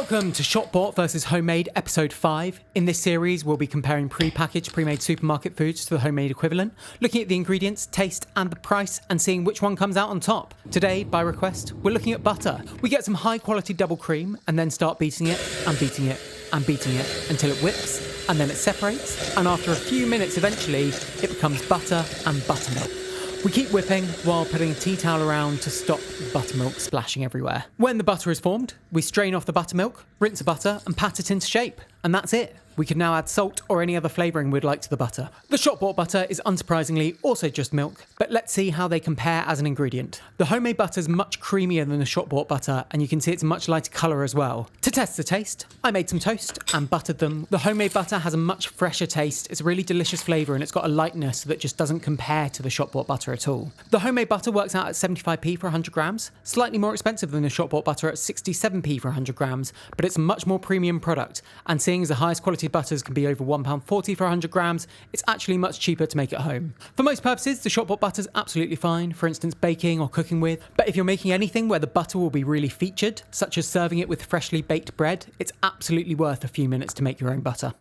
Welcome to Shop Bought vs Homemade episode 5. In this series, we'll be comparing pre-packaged, pre-made supermarket foods to the homemade equivalent, looking at the ingredients, taste and the price, and seeing which one comes out on top. Today, by request, we're looking at butter. We get some high-quality double cream and then start beating it and beating it and beating it until it whips, and then it separates, and after a few minutes, eventually, it becomes butter and buttermilk. We keep whipping while putting a tea towel around to stop the buttermilk splashing everywhere. When the butter is formed, we strain off the buttermilk, rinse the butter and pat it into shape. And that's it. We can now add salt or any other flavouring we'd like to the butter. The shop-bought butter is unsurprisingly also just milk, but let's see how they compare as an ingredient. The homemade butter is much creamier than the shop-bought butter, and you can see it's a much lighter colour as well. To test the taste, I made some toast and buttered them. The homemade butter has a much fresher taste, it's a really delicious flavour, and it's got a lightness that just doesn't compare to the shop-bought butter at all. The homemade butter works out at 75p for 100 grams, slightly more expensive than the shop-bought butter at 67p for 100 grams, but it's a much more premium product, and seeing as the highest quality butters can be over £1.40 for 100 grams, it's actually much cheaper to make at home. For most purposes, the shop-bought butter is absolutely fine, for instance baking or cooking with, but if you're making anything where the butter will be really featured, such as serving it with freshly baked bread, it's absolutely worth a few minutes to make your own butter.